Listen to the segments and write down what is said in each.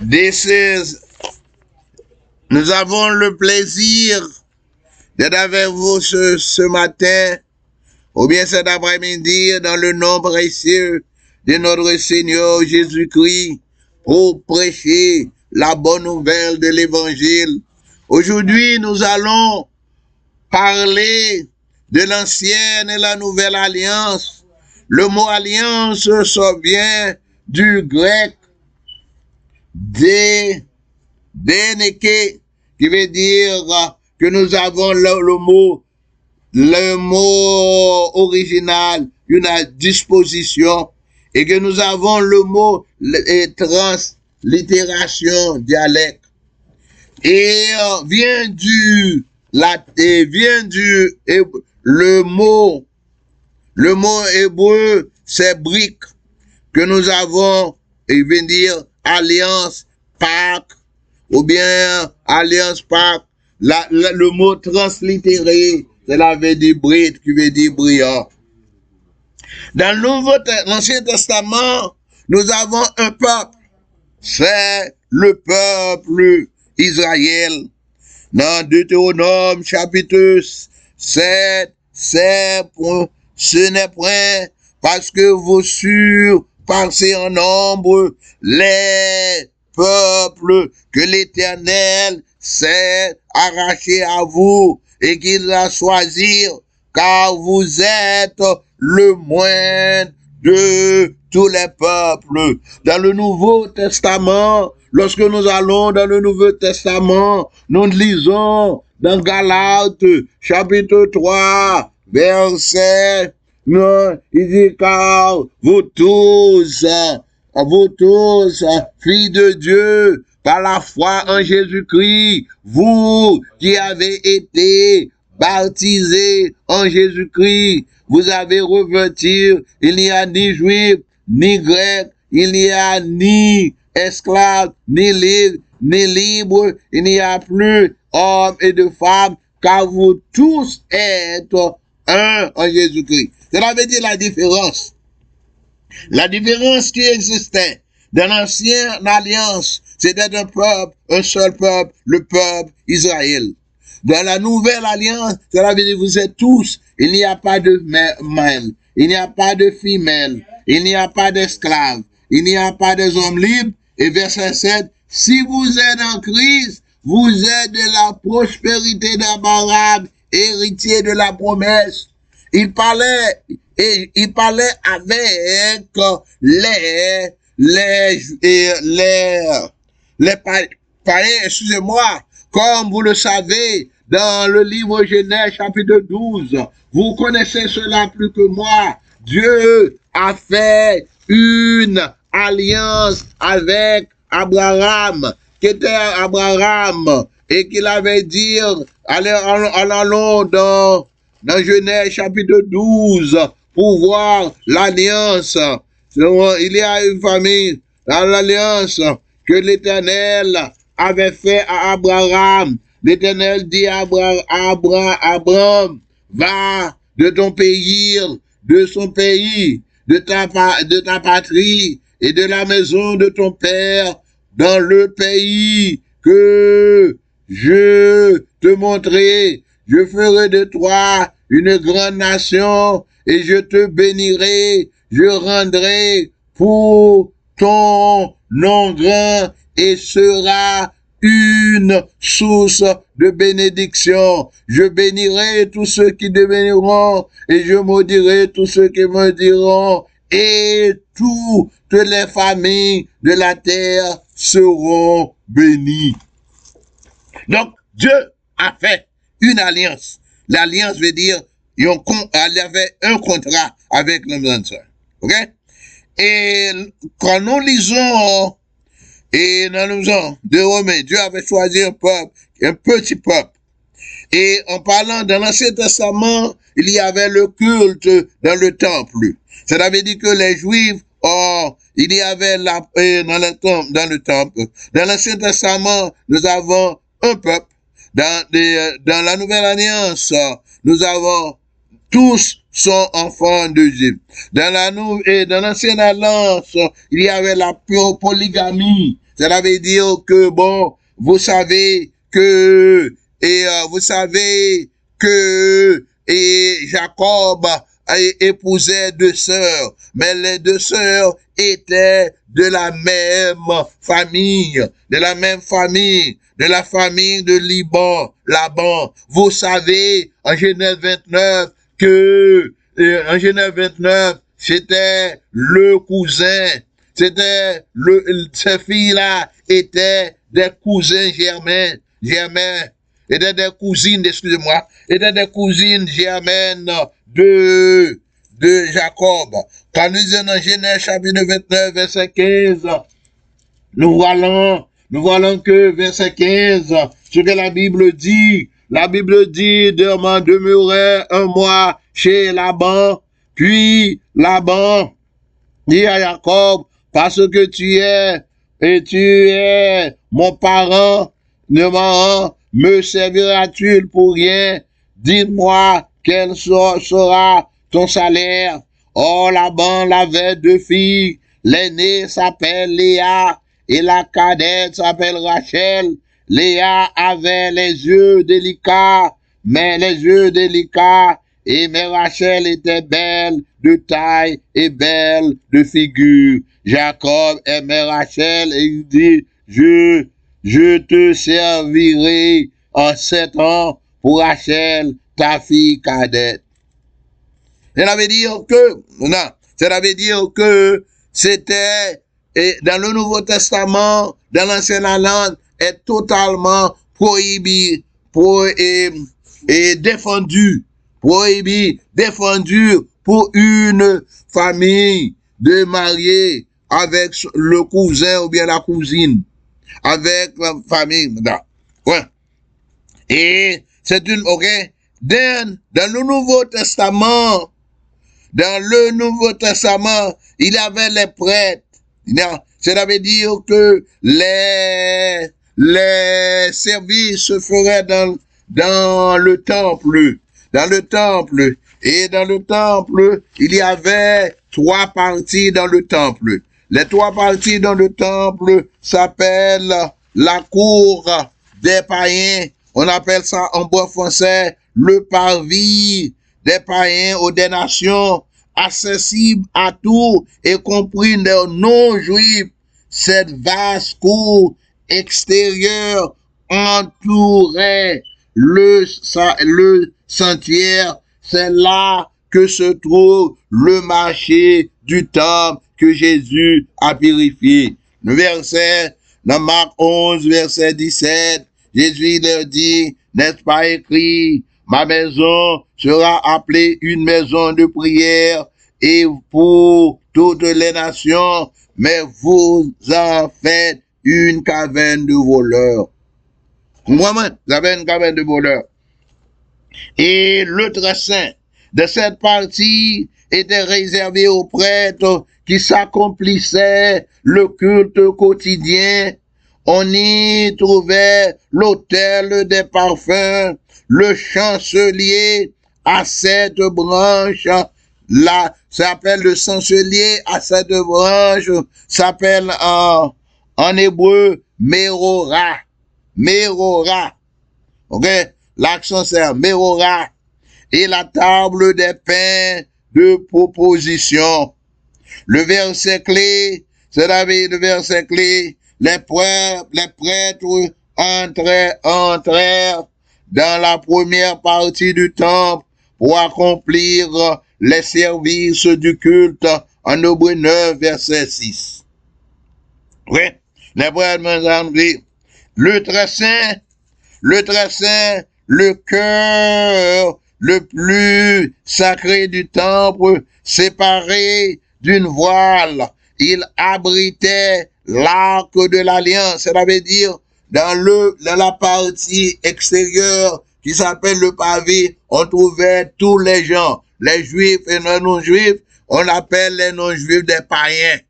This is, nous avons le plaisir d'être avec vous ce matin, ou bien cet après-midi, dans le nom précieux de notre Seigneur Jésus-Christ, pour prêcher la bonne nouvelle de l'Évangile. Aujourd'hui, nous allons parler de l'ancienne et la nouvelle alliance. Le mot alliance, ça vient du grec déneke, qui veut dire que nous avons le mot original, une disposition, et que nous avons le mot translittération, dialecte. Et le mot hébreu, c'est brique, que nous avons, il veut dire alliance, pacte, ou bien alliance, pacte. Le mot translittéré, cela veut dire bride, qui veut dire brillant. Dans l'Ancien Testament, nous avons un peuple, c'est le peuple Israël. Dans Deutéronome chapitre 7, ce n'est point parce que vous surpassez en nombre les peuples que l'Éternel s'est arraché à vous et qu'il a choisi, car vous êtes le moindre de tous les peuples. Dans le Nouveau Testament, lorsque nous allons dans le Nouveau Testament, nous lisons dans Galates, chapitre 3, verset 9, il dit, car vous tous, filles de Dieu, par la foi en Jésus-Christ, vous qui avez été baptisés en Jésus-Christ, vous avez revêtu, il n'y a ni juif, ni grec, il n'y a ni esclave, ni libre, il n'y a plus hommes et de femmes, car vous tous êtes un en Jésus-Christ. Cela veut dire la différence. La différence qui existait dans l'ancienne alliance, c'était un peuple, un seul peuple, le peuple Israël. Dans la nouvelle alliance, cela veut dire vous êtes tous, il n'y a pas de mâle, il n'y a pas de femelle, il n'y a pas d'esclaves, il n'y a pas des hommes libres. Et verset 7, si vous êtes en Christ, vous êtes de la prospérité d'Abraham, héritier de la promesse. Il parlait avec les païens, excusez-moi, comme vous le savez, dans le livre Genèse, chapitre 12, vous connaissez cela plus que moi. Dieu a fait une alliance avec Abraham, qui était Abraham, et qu'il avait dit, allons dans Genèse, chapitre 12, pour voir l'alliance. Il y a une famille dans l'alliance que l'Éternel avait fait à Abraham. L'Éternel dit à Abraham, va de ton pays, de son pays, de ta patrie et de la maison de ton père dans le pays que je te montrerai. Je ferai de toi une grande nation et je te bénirai. Je rendrai pour ton nom grand et sera une source de bénédiction. Je bénirai tous ceux qui te béniront et je maudirai tous ceux qui me diront et toutes les familles de la terre seront bénies. Donc, Dieu a fait une alliance. L'alliance veut dire, il y avait un contrat avec l'homme et sœur. Ok? Et quand nous lisons, et dans le de Romains, Dieu avait choisi un peuple, un petit peuple. Et en parlant dans l'Ancien Testament, il y avait le culte dans le temple. Ça veut dire que les Juifs, il y avait dans le temple. Dans l'Ancien Testament, nous avons un peuple. Dans la Nouvelle Alliance, nous avons tous sont enfants d'Égypte. Dans l'ancienne alliance, il y avait la polygamie. Cela veut dire que, bon, vous savez que, Jacob épousait deux sœurs, mais les deux sœurs étaient de la même famille, de la famille de Laban. Vous savez, en Genèse 29, c'était le cousin, ces filles-là étaient des cousins germains, étaient des cousines germaines de Jacob. Quand nous disons dans Genèse chapitre 29, verset 15, nous voyons que verset 15, ce que la Bible dit, demeurait un mois chez Laban, puis Laban dit à Jacob, parce que tu es mon parent, me serviras-tu pour rien? Dis-moi quel sera ton salaire. Or, Laban avait deux filles. L'aînée s'appelle Léa et la cadette s'appelle Rachel. Léa avait les yeux délicats, mais Rachel était belle de taille et belle de figure. Jacob aimait Rachel et il dit, je te servirai en 7 ans pour Rachel, ta fille cadette. Cela veut dire que c'était, dans le Nouveau Testament, dans l'Ancienne Alliance, est totalement prohibé, et défendu pour une famille de marier avec le cousin ou bien la cousine, avec la famille. Ouais. Et c'est dans le Nouveau Testament, il y avait les prêtres. Cela veut dire que les services se feraient dans le temple. Et dans le temple, il y avait 3 parties dans le temple. Les 3 parties dans le temple s'appellent la cour des païens. On appelle ça en bon français le parvis des païens ou des nations, accessible à tout, y compris les non-juifs. Cette vaste cour extérieure entourait le sanctuaire. C'est là que se trouve le marché du temple que Jésus a purifié. Le verset, dans Marc 11, verset 17, Jésus leur dit, n'est-ce pas écrit, ma maison sera appelée une maison de prière et pour toutes les nations, mais vous en faites une caverne de voleurs. Vraiment, vous avez une caverne de voleurs. Et le très saint de cette partie était réservé aux prêtres qui s'accomplissaient le culte quotidien. On y trouvait l'autel des parfums, le chancelier à 7 branches. Là, ça s'appelle le chancelier à 7 branches, s'appelle en hébreu Merora. Ok? L'accent c'est Merora. Et la table des pains de proposition. Le verset clé, c'est-à-dire le verset clé, les prêtres entrèrent dans la première partie du temple pour accomplir les services du culte en Hébreux 9, verset 6. Oui, les prêtres le très saint, le cœur le plus sacré du temple, séparé d'une voile. Il abritait l'arc de l'alliance. Cela veut dire, dans la partie extérieure qui s'appelle le pavé, on trouvait tous les gens, les juifs et les non-juifs. On appelle les non-juifs des païens.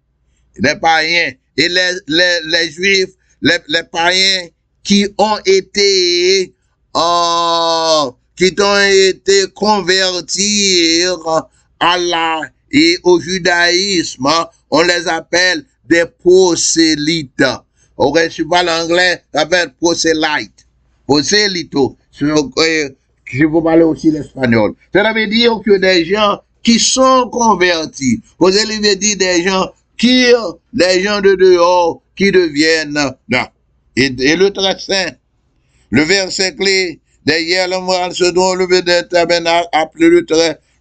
Et les juifs, les païens qui ont été qui ont été convertis et au judaïsme, on les appelle des prosélytes. Ok, je parle anglais, ça s'appelle proselyte. Prosélito. Je vous parler aussi l'espagnol. Ça veut dire que des gens qui sont convertis. Vous allez dire des gens de dehors qui deviennent là. Et le très saint, le verset clé, derrière le moral se doit lever des tabernacles, appelé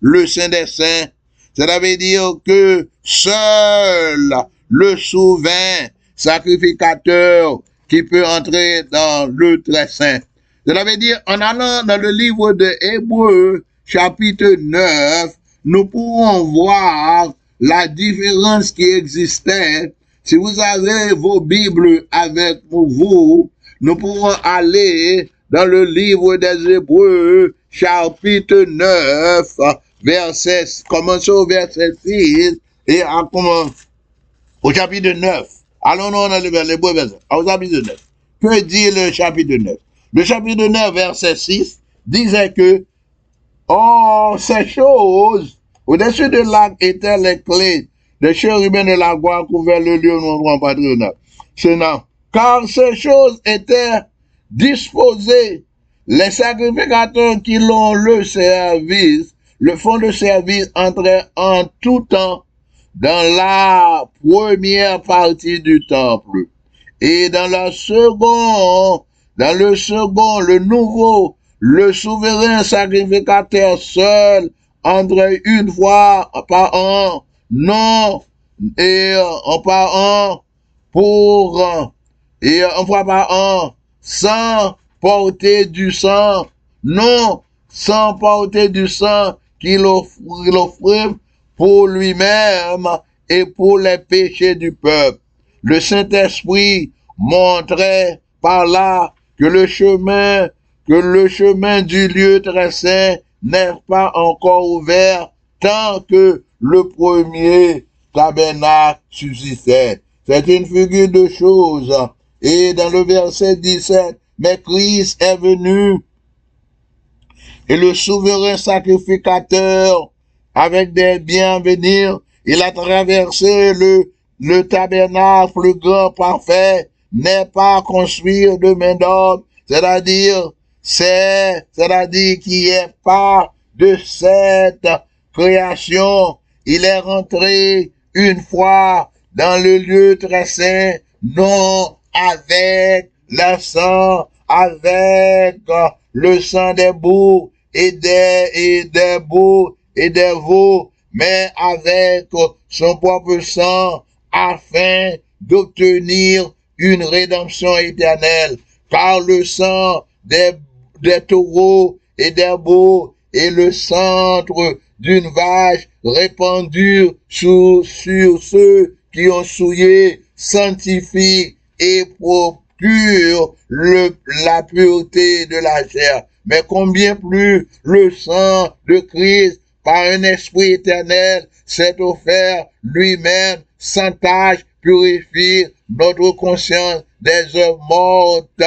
le saint des saints. Cela veut dire que seul le souverain sacrificateur qui peut entrer dans le très saint. Cela veut dire, en allant dans le livre de Hébreux, chapitre 9, nous pourrons voir la différence qui existait. Si vous avez vos Bibles avec vous, nous pourrons aller dans le livre des Hébreux, chapitre 9, commençons au verset 6 et au chapitre 9. Allons-nous dans l'Hébreux verset, au chapitre 9. Que dit le chapitre 9? Le chapitre 9, verset 6, disait que, oh, ces choses, au-dessus de l'arc étaient les clés, des chérubins de la gloire couverts le lieu non patronal. Car ces choses étaient disposées, les sacrificateurs qui l'ont le service, le fond de service entraient en tout temps dans la première partie du temple. Et dans le second, le nouveau, le souverain sacrificateur seul entrait une fois par an, non, et par an, une fois par an, sans porter du sang, non, sans porter du sang qu'il offrait pour lui-même et pour les péchés du peuple. Le Saint-Esprit montrait par là que le chemin du lieu très saint n'est pas encore ouvert tant que le premier tabernacle subsistait. C'est une figure de choses. Et dans le verset 17, mais Christ est venu et le souverain sacrificateur avec des bienvenus, il a traversé le tabernacle plus grand, parfait, n'est pas construit de main d'homme, c'est-à-dire qu'il est pas de cette création. Il est rentré une fois dans le lieu très saint, non avec le sang, avec le sang des boucs et des boucs et des veaux, mais avec son propre sang, afin d'obtenir une rédemption éternelle. Car le sang des taureaux et des boucs est le centre d'une vache répandue sur ceux qui ont souillé, sanctifie et procure la pureté de la chair. Mais combien plus le sang de Christ, par un esprit éternel, s'est offert lui-même sans tâche, purifie notre conscience des œuvres mortes,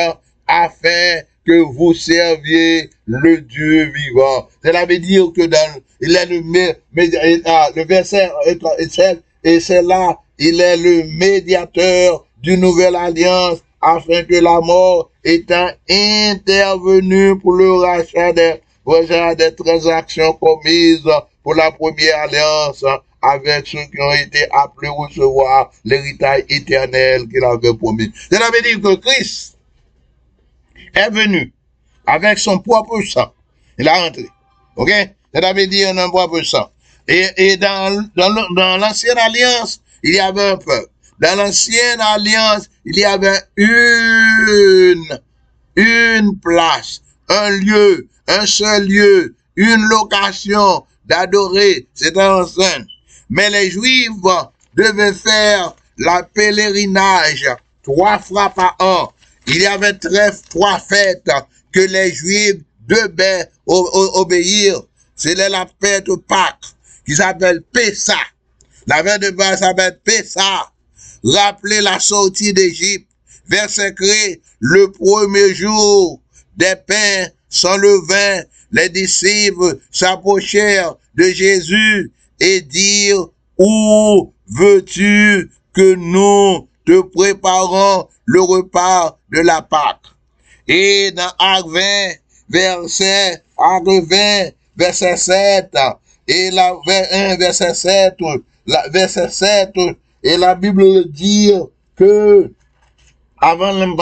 afin que vous serviez le Dieu vivant. Cela veut dire que il est le verset et c'est là, il est le médiateur d'une nouvelle alliance, afin que la mort étant intervenue pour le rachat des transactions commises pour la première alliance avec ceux qui ont été appelés à recevoir l'héritage éternel qu'il avait promis. Cela veut dire que Christ est venu avec son propre sang. Il a rentré. Ok? Cela veut dire un propre sang. Et dans l'ancienne alliance, il y avait un peuple. Dans l'ancienne alliance, il y avait une place, un lieu, un seul lieu, une location d'adorer, c'était en scène. Mais les Juifs devaient faire la pèlerinage 3 fois par an. Il y avait 3 fêtes que les Juifs devaient obéir. C'était la fête Pâques, qui s'appelle Pessah. La fête de Pâques s'appelle Pessah. Rappelez la sortie d'Égypte. Verset créé, le premier jour des pains sans levain les disciples s'approchèrent de Jésus et dirent, où veux-tu que nous te préparons le repas de la Pâque? Et dans Acte 20, verset 7, et la 1, verset 7, verset 7, et la Bible dit que avant le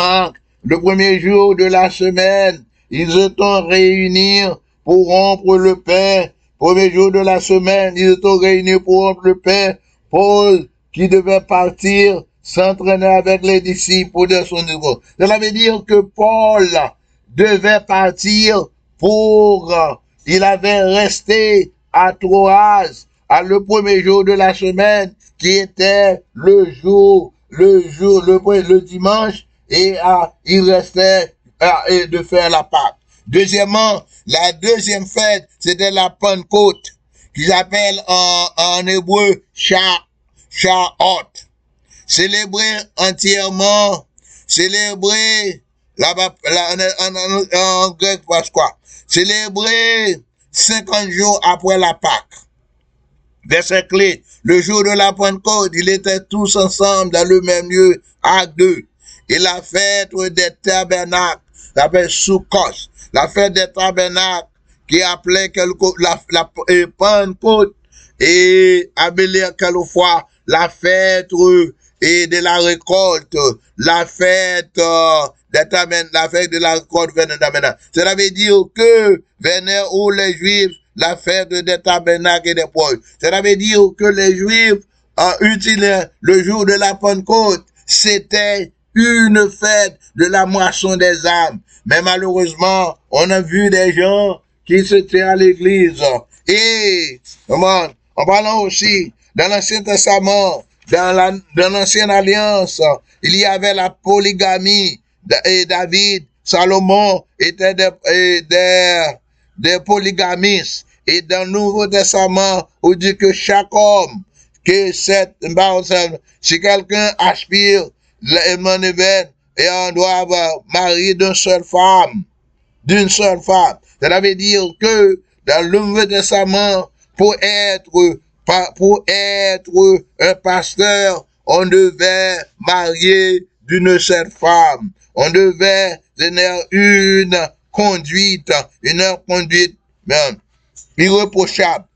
premier jour de la semaine, ils étaient réunis pour rompre le pain. Premier jour de la semaine, ils étaient réunis pour rompre le pain. Paul, qui devait partir, s'entraîner avec les disciples de son niveau. Cela veut dire que Paul devait partir il avait resté à Troas, à le premier jour de la semaine, qui était le dimanche, et il restait de faire la Pâque. Deuxièmement, la deuxième fête, c'était la Pentecôte, qu'ils appellent en hébreu Sha'ot. Entièrement, célébrer en grec, quoi? Célébrer 50 jours après la Pâque. Verset clé, le jour de la Pentecôte, ils étaient tous ensemble dans le même lieu, Acte 2. Et la fête des tabernacles, s'appelle Sukkos, la fête des tabernacles, qui appelait la Pentecôte, et appelée quelquefois la fête et de la récolte, la fête la fête de la récolte venait d'Amena. Cela veut dire que venait où les Juifs, la fête des tabernacles et des poils. Cela veut dire que les Juifs utilisaient le jour de la Pentecôte, c'était une fête de la moisson des âmes. Mais malheureusement, on a vu des gens qui se tiennent à l'église. Et, en parlant aussi, dans l'Ancien Testament, dans l'Ancienne Alliance, il y avait la polygamie, et David, Salomon étaient des polygamistes. Et dans le Nouveau Testament, on dit que chaque homme, si quelqu'un aspire et on doit marier d'une seule femme. Cela veut dire que dans le Nouveau Testament, pour être un pasteur, on devait marier d'une seule femme. On devait tenir une conduite irréprochable.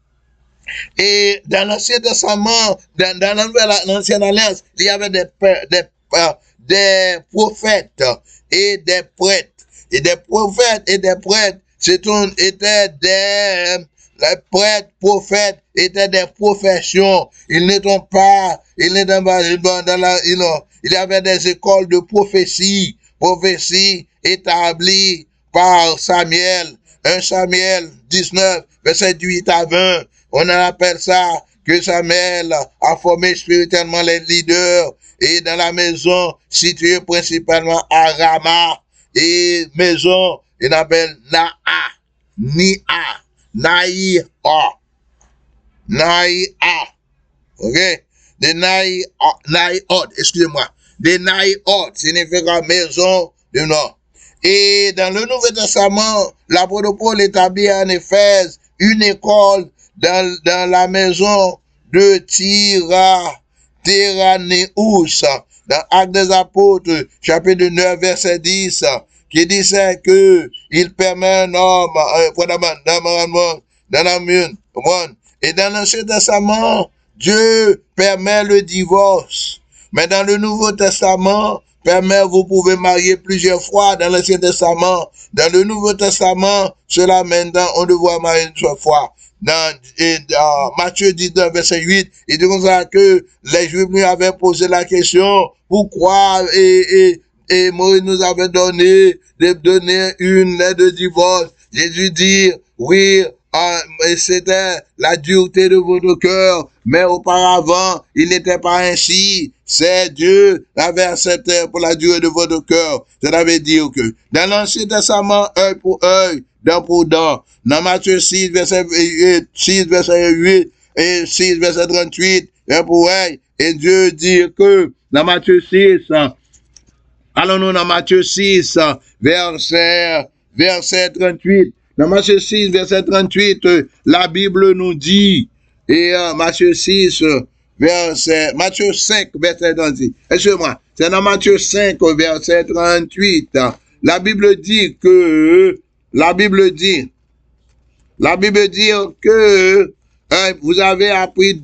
Et dans l'Ancien Testament, dans l'Ancienne Alliance, il y avait des prophètes et des prêtres. Et des prophètes et des prêtres, les prêtres, prophètes étaient des professions. Il y avait des écoles de prophétie établies par Samuel. 1 Samuel 19, verset 8 à 20. On appelle ça que Samuel a formé spirituellement les leaders et dans la maison située principalement à Rama et maison, il appelle Naïa, ok? De Naïot, excusez-moi. De Naïot signifiera maison de Nord. Et dans le Nouveau Testament, l'apôtre Paul établit en Éphèse une école dans la maison de Tyrannéus, dans Actes des Apôtres, chapitre 9, verset 10, qui disait que il permet un homme, et dans l'Ancien Testament, Dieu permet le divorce. Mais dans le Nouveau Testament, vous pouvez marier plusieurs fois. Dans l'Ancien Testament, dans le Nouveau Testament, cela maintenant, on doit marier une seule fois. Dans Matthieu 19, verset 8, il dit comme ça que les Juifs lui avaient posé la question, pourquoi et Moïse nous avait donné une lettre de divorce. Jésus dit, oui, c'était la dureté de votre cœur, mais auparavant, il n'était pas ainsi. C'est Dieu l'avait accepté pour la dureté de votre cœur. Cela veut dire que dans l'Ancien Testament, œil pour œil, dent pour dent. Dans Matthieu 6, verset 8 et 6, verset 38, œil pour œil. Et Dieu dit que dans Matthieu 6, allons-nous dans Matthieu 6, verset 38, Dans Matthieu 6, verset 38, la Bible nous dit, et Matthieu 6, Matthieu 5, verset 38. Excusez-moi, c'est dans Matthieu 5, verset 38. La Bible dit que, la Bible dit que vous avez appris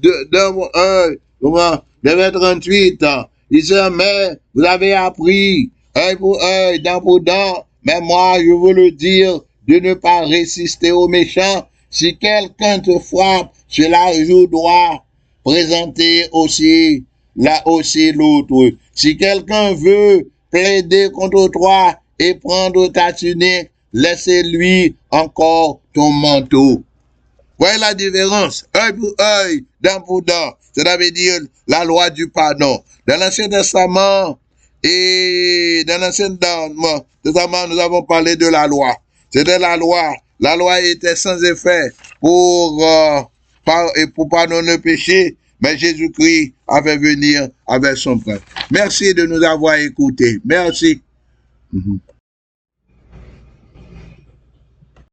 verset 38. Il dit, mais vous avez appris œil pour œil, dent pour dent. Mais moi, je veux le dire, de ne pas résister aux méchants. Si quelqu'un te frappe sur la joue droite, présentez aussi l'autre. Si quelqu'un veut plaider contre toi et prendre ta tunique, laissez-lui encore ton manteau. Voyez la différence, œil pour œil, dent pour dent. Ça veut dire la loi du pardon. Dans l'Ancien Testament, nous avons parlé de la loi. C'était la loi. La loi était sans effet pour pardonner le péché, mais Jésus-Christ a fait venir avec son frère. Merci de nous avoir écoutés. Merci.